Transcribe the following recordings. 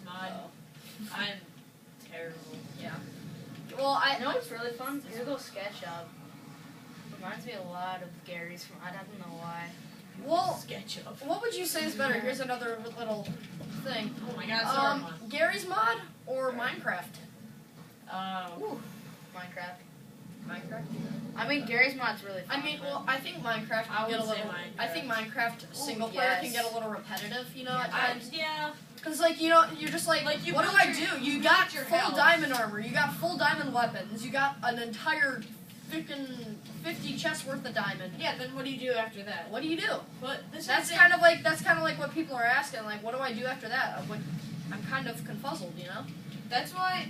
mod. I'm terrible. Yeah. Well, I know what's really fun? Google SketchUp. Reminds me a lot of Gary's from, I don't know why. Well, SketchUp. what would you say is better? Here's another little thing. Oh my god, Gary's mod or Minecraft? Minecraft. Minecraft. I mean, Gary's mod's really fun. I mean, well, I think Minecraft can get a little. I think Minecraft single player can get a little repetitive, you know, at times. Yeah. Because, like, you know, you're just like, what do I do? You got your full diamond armor, you got full diamond weapons, you got an entire freaking 50 chests worth of diamond. Yeah, then what do you do after that? What do you do? But that's kind of like what people are asking. Like, what do I do after that? I'm kind of confuzzled, you know. That's why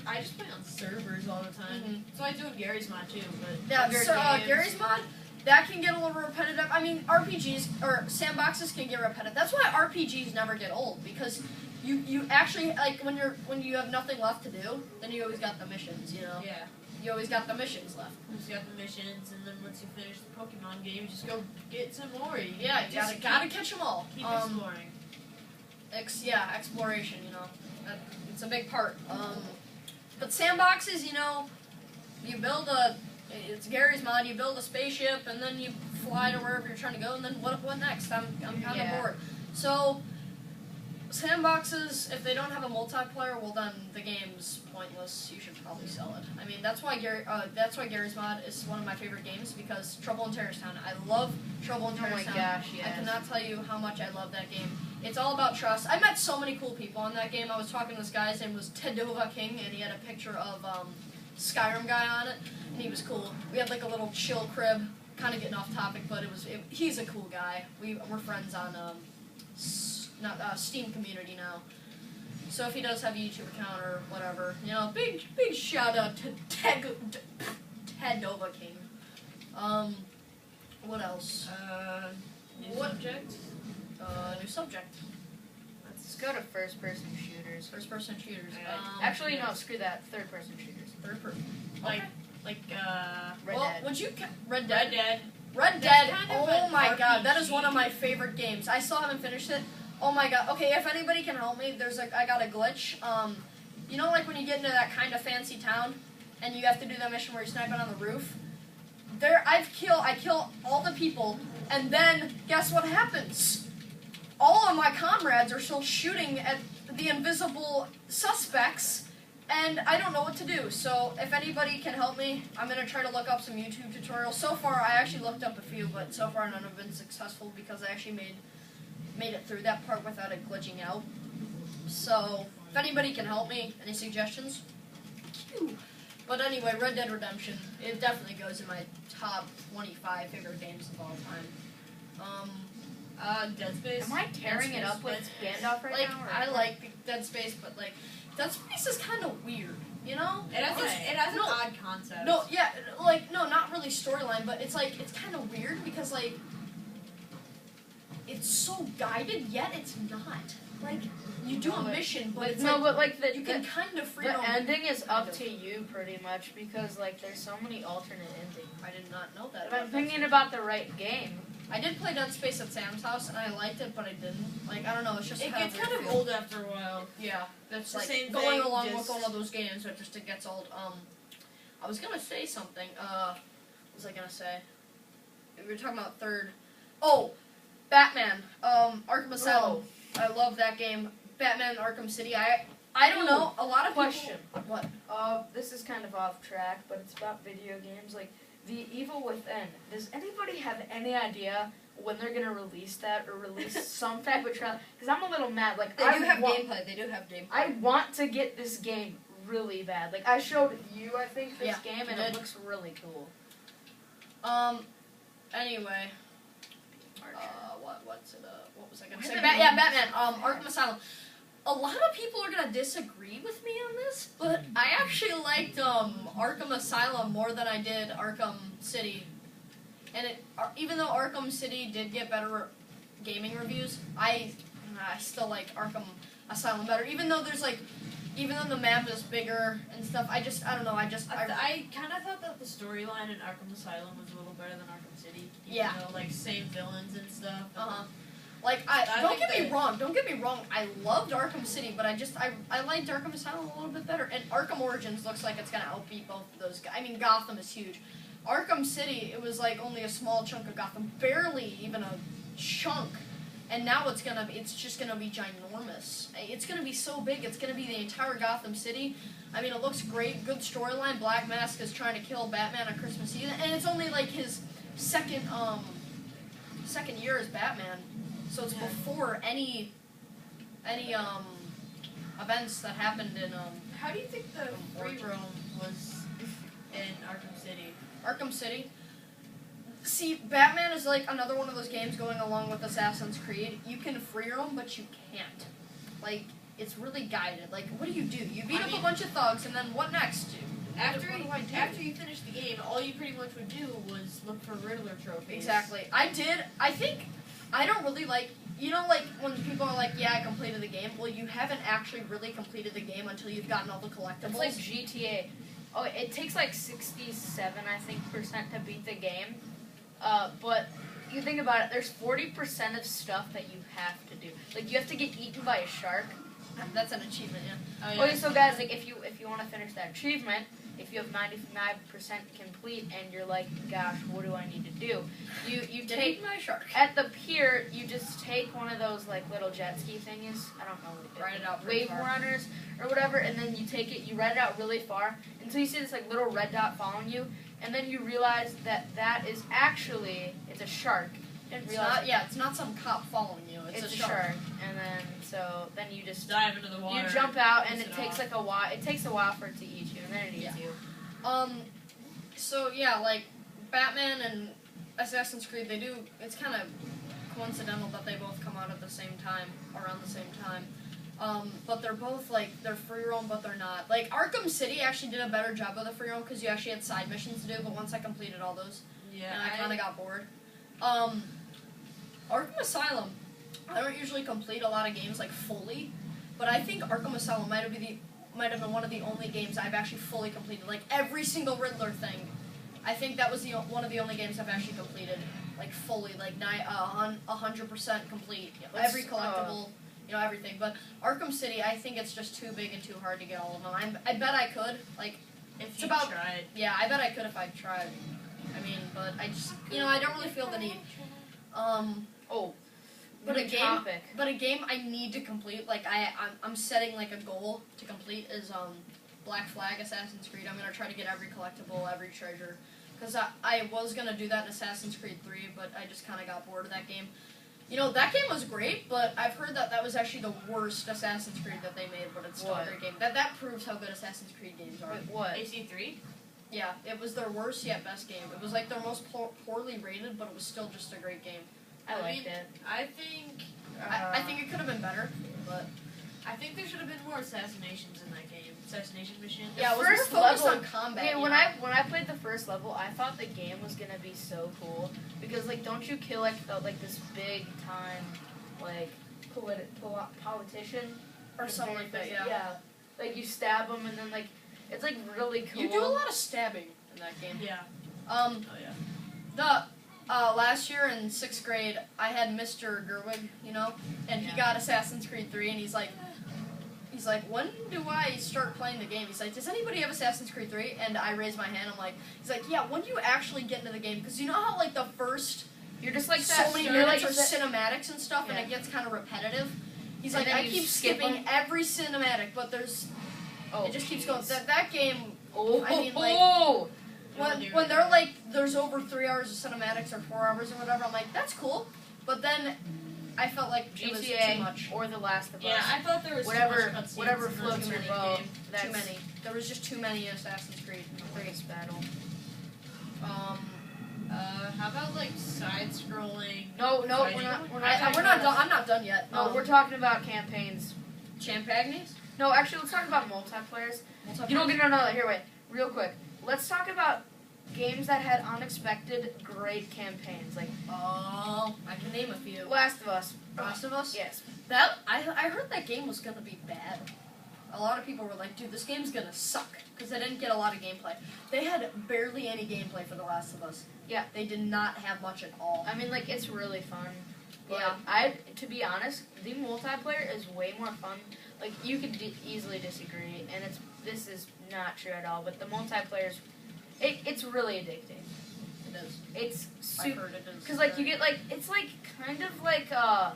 I just play on servers all the time. Mm-hmm. So I do a Gary's mod too. But yeah, so Gary's mod. That can get a little repetitive. I mean, RPGs or sandboxes can get repetitive. That's why RPGs never get old, because you actually, like, when you have nothing left to do, then you always got the missions, you know. Yeah. You always got the missions left. You just got the missions, and then once you finish the Pokemon game, you just go get some more. You gotta catch them all. Keep exploring. Exploration. You know, it's a big part. But sandboxes, you know, you build it's Gary's mod. You build a spaceship, and then you fly to wherever you're trying to go, and then what next? I'm kind of bored. So sandboxes, if they don't have a multiplayer, well then the game's pointless. You should probably sell it. I mean, that's why Gary's mod is one of my favorite games, because Trouble in Terrorist Town. I love Trouble in Terrorist Town. Oh my gosh, yes. I cannot tell you how much I love that game. It's all about trust. I met so many cool people in that game. I was talking to this guy. His name was Tedova King, and he had a picture of Skyrim guy on it, and he was cool. We had like a little chill crib. Kind of getting off topic, but he's a cool guy. We're friends on Steam community now. So if he does have a YouTube account or whatever, you know, big shout out to Tedova King. What else? New subject? New subject. Let's go to first-person shooters. First-person shooters. Actually, no, screw that. Third-person shooters. Third-person. Like Red Dead. Would you Red Dead? Red Dead. Oh my god, that is one of my favorite games. I still haven't finished it. Oh my god. Okay, if anybody can help me, I got a glitch. You know, like when you get into that kind of fancy town, and you have to do that mission where you're sniping on the roof. I kill all the people, and then guess what happens? All of my comrades are still shooting at the invisible suspects, and I don't know what to do. So if anybody can help me, I'm going to try to look up some YouTube tutorials. So far, I actually looked up a few, but so far none have been successful, because I actually made it through that part without it glitching out. So if anybody can help me, any suggestions? But anyway, Red Dead Redemption, it definitely goes in my top 25 favorite games of all time. Dead Space. Am I tearing it up with Gandalf right now? I like Dead Space, but like Dead Space is kind of weird, you know? It has an odd concept. No, not really storyline, but it's kind of weird, because like it's so guided, yet it's not. Like, you do a mission, but it's you can kind of free the ending is up to you pretty much, because like there's so many alternate endings. I did not know that. If I'm thinking about the right game. I did play Dead Space at Sam's house, and I liked it, but I didn't. Like, I don't know, it's just it gets kind of old after a while. Yeah, that's like same going along with all of those games, it gets old. I was gonna say something. What was I gonna say? We were talking about third. Oh, Batman. Arkham Asylum. I love that game. Batman Arkham City. I don't know. A lot of question. People, what? This is kind of off track, but it's about video games. Like, The Evil Within. Does anybody have any idea when they're gonna release that, or release some type of trailer? Because I'm a little mad. Like, They do have gameplay. I want to get this game really bad. Like, I showed you, I think, this game, and it looks really cool. Anyway. What was I gonna say? Batman. Arkham Asylum. A lot of people are gonna disagree with me on this, but I actually liked Arkham Asylum more than I did Arkham City. And even though Arkham City did get better gaming reviews, I still like Arkham Asylum better. Even though the map is bigger and stuff, I don't know. I kind of thought that the storyline in Arkham Asylum was a little better than Arkham City. Even though, like, same villains and stuff. Like, I don't think get me wrong, I loved Arkham City, but I liked Arkham Asylum a little bit better. And Arkham Origins looks like it's going to outbeat both of those guys. I mean, Gotham is huge. Arkham City, it was like only a small chunk of Gotham, barely even a chunk. And now it's just gonna be ginormous. It's gonna be so big. It's gonna be the entire Gotham City. I mean, it looks great. Good storyline. Black Mask is trying to kill Batman on Christmas Eve, and it's only like his second year as Batman. So it's before any events that happened in How do you think the free roam was in Arkham City? Arkham City. See, Batman is like another one of those games going along with Assassin's Creed. You can free roam, but you can't. Like, it's really guided. Like, what do? You beat up a bunch of thugs, and then what next? After what do? After you finish the game, all you pretty much would do was look for Riddler trophies. Exactly. I don't really like, like when people are like, yeah, I completed the game. Well, you haven't actually really completed the game until you've gotten all the collectibles. It's like GTA. Oh, it takes like 67, I think, % to beat the game. But you think about it, there's 40% of stuff that you have to do. Like, you have to get eaten by a shark. That's an achievement, yeah. Oh, yeah. Okay, so guys, like, if you want to finish that achievement, if you have 99% complete and you're like, gosh, what do I need to do? You take my shark. at the pier, you just take one of those like little jet ski thingies. I don't know. Ride it out Wave far. runners or whatever, and then you take it, you ride it out really far until you see this like little red dot following you, and then you realize that is actually it's a shark. It's not some cop following you. It's a shark, and then you just dive into the water. you jump out, and piss it it takes off. like a while. It takes a while for it to eat you, and then it eats you. So yeah, like Batman and Assassin's Creed, it's kind of coincidental that they both come out at the same time, around the same time. But they're both they're free roam, but they're not. Like Arkham City actually did a better job of the free roam because you actually had side missions to do. But once I completed all those, and I kind of got bored. Arkham Asylum, I don't usually complete a lot of games like fully, but I think Arkham Asylum might have been one of the only games I've actually fully completed. Like every single Riddler thing, I think that was one of the only games I've actually completed like fully, like 100% complete. Every collectible, everything. But Arkham City, I think it's just too big and too hard to get all of them. I bet I could. Like, If you about tried. Yeah, I bet I could if I tried. I mean, but I just I don't really feel the need. But a game I need to complete, like I'm setting like a goal to complete is Black Flag Assassin's Creed. I'm gonna try to get every collectible, every treasure, because I was gonna do that in Assassin's Creed 3, but I just kind of got bored of that game. That game was great, but I've heard that was actually the worst Assassin's Creed that they made, but it's still a great game. That proves how good Assassin's Creed games are. Wait, what? AC3? Yeah, it was their worst yet best game. It was like their most poorly rated, but it was still just a great game. I liked it. I think. I think it could have been better, but I think there should have been more assassinations in that game. Assassination mission. yeah, it was first more focused level- on combat. Okay, when I played the first level, I thought the game was gonna be so cool because like, don't you kill like this big time like politician or something like that, yeah. Yeah, like you stab him and then like it's like really cool. You do a lot of stabbing in that game. Yeah. Oh yeah. Last year in 6th grade, I had Mr. Gerwig, and he got Assassin's Creed 3, and he's like, when do I start playing the game? He's like, does anybody have Assassin's Creed 3? And I raised my hand. I'm like, he's like, yeah, when do you actually get into the game? Because you know how like the first You're just like so that. many You're minutes like are cinematics and stuff, and Yeah. it gets kind of repetitive. He's And like, then I you keep skip skipping them? every cinematic, but there's it just keeps going. That game. Oh, I mean, like, oh. When they're like, there's over 3 hours of cinematics or 4 hours or whatever, I'm like, that's cool. But then I felt like it was too GTA much. or The Last of Us. Yeah, I thought there was whatever too much cutscenes whatever in the floats your game. boat. That's Too many. There was just too many Assassin's Creed. Greatest battle. How about like side-scrolling? No, fighting? we're not We're not done. I'm not done yet. No, we're talking about campaigns. Champagnes? No, actually, let's talk about multiplayers. You don't get to know that. Here, wait. Real quick. Let's talk about games that had unexpected great campaigns. Like, Oh, I can name a few. Last of Us. Last of Us? Yes. I heard that game was gonna be bad. A lot of people were like, dude, this game's gonna suck. Because they didn't get a lot of gameplay. They had barely any gameplay for The Last of Us. Yeah. They did not have much at all. I mean, like, it's really fun. But to be honest, the multiplayer is way more fun. Like, you could easily disagree, and this is not true at all. But the multiplayer it's really addicting. It is. It's I super heard it is. because like you get like it's like kind of like the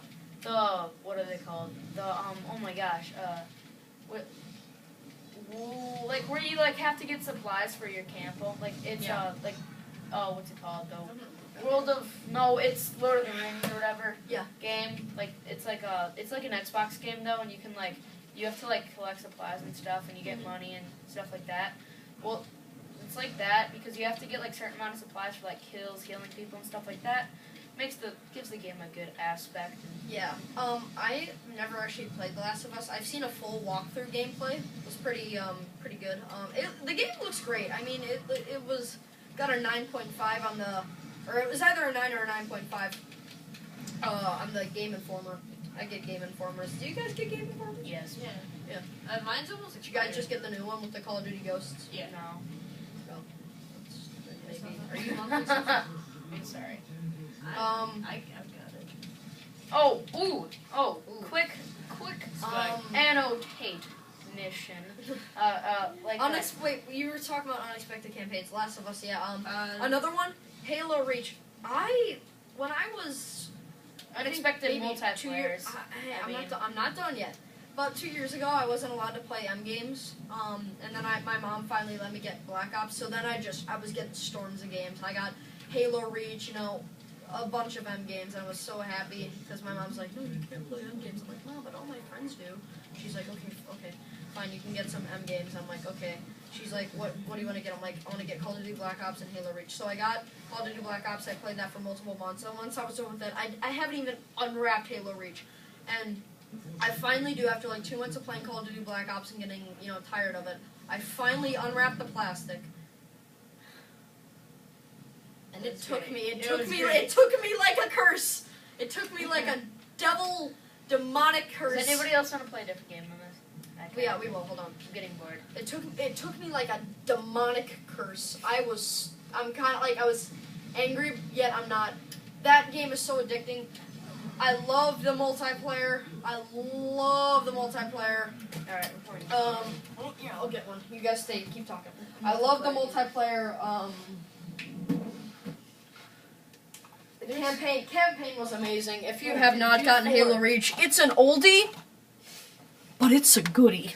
what are they called? The oh my gosh what. Like where you like have to get supplies for your camp. Like it's like what's it called though? It's Lord of the Rings or whatever. Yeah. Game. Like it's like an Xbox game though, and you can like you have to like collect supplies and stuff, and you get money and stuff like that. Well, it's like that because you have to get like certain amount of supplies for like kills, healing people and stuff like that. Gives the game a good aspect. Yeah. I never actually played The Last of Us. I've seen a full walkthrough gameplay. It was pretty good. The game looks great. I mean, it was got a 9.5 on the, or it was either a 9 or a 9.5 on the Game Informer. I get Game Informers. Do you guys get Game Informers? Yes. Yeah. Mine's almost Did you guys just get the new one with the Call of Duty Ghosts? Yeah. No. Maybe. Are you monthly? I'm sorry. I've got it. Quick annotate mission. Wait, you were talking about unexpected campaigns. Last of Us, yeah. Another one, Halo Reach. When I was Unexpected multiplayer. I'm not done yet. About 2 years ago, I wasn't allowed to play M games, and then my mom finally let me get Black Ops. So then I was getting storms of games. I got Halo Reach, a bunch of M games, and I was so happy because my mom's like, no, you can't play M games. I'm like, no, but all my friends do. She's like, okay, fine, you can get some M games. I'm like, okay. She's like, what do you want to get? I'm like, I want to get Call of Duty Black Ops and Halo Reach. So I got Call of Duty Black Ops. I played that for multiple months. And once I was done with it, I haven't even unwrapped Halo Reach, and I finally do, after like 2 months of playing Call of Duty Black Ops and getting tired of it. I finally unwrapped the plastic. And it took me like a curse. It took me like a devil, demonic curse. Does anybody else want to play a different game on this? Yeah, we will. Hold on. I'm getting bored. It took me like a demonic curse. I was angry, yet I'm not. That game is so addicting. I love the multiplayer. Alright, we're playing. I'll get one. You guys keep talking. I love the multiplayer. The campaign was amazing. If you have not gotten Halo Reach, it's an oldie, but it's a goodie.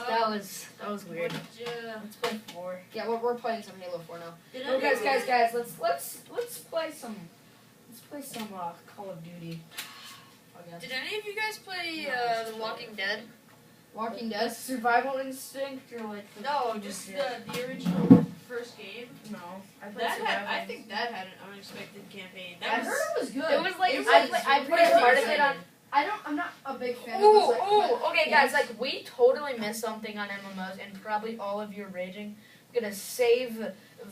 That was weird. Let's play 4. Yeah, we're playing some Halo 4 now. Oh, guys, let's play some Call of Duty. Did any of you guys play The Walking Dead? Walking Dead? Survival Instinct or like No, just the original first game. No, I think that had an unexpected campaign. I heard it was good. It was like I played part of it on. I'm not a big fan Ooh, okay, guys, like we totally missed something on MMOs, and probably all of you are raging. I'm gonna save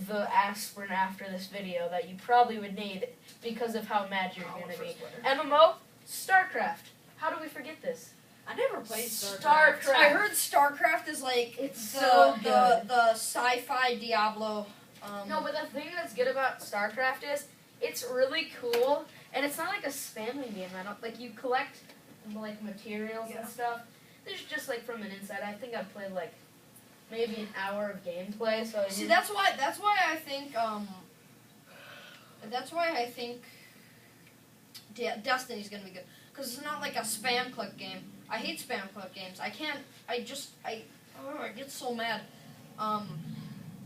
the aspirin after this video that you probably would need because of how mad you're gonna be. MMO, StarCraft. How do we forget this? I never played StarCraft. I heard StarCraft is like the sci-fi Diablo. No, but the thing that's good about StarCraft is it's really cool, and it's not like a spamming game. You collect like materials and stuff. There's just like from an inside. I think I played like maybe an hour of gameplay. So see, that's why I think Destiny's gonna be good because it's not like a spam click game. I hate spam click games. I get so mad.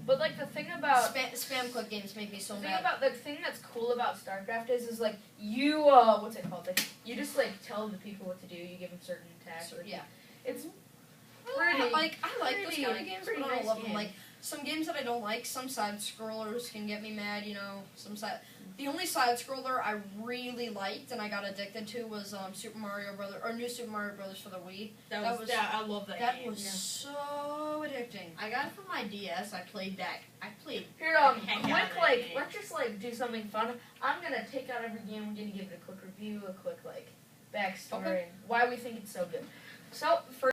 But like the thing about spam click games make me so mad. The thing that's cool about StarCraft is like you what's it called? Like you just like tell the people what to do. You give them certain tasks. Yeah, it's pretty. I like those kind of games, but I don't love them. Game. Like some games that I don't like. Some side scrollers can get me mad. The only side scroller I really liked and I got addicted to was New Super Mario Brothers for the Wii. I love that game. That was so addicting. I got it from my DS. I played that. Here, let's just like do something fun. I'm gonna take out every game. I'm gonna give it a quick review, a quick like backstory, and why we think it's so good. So for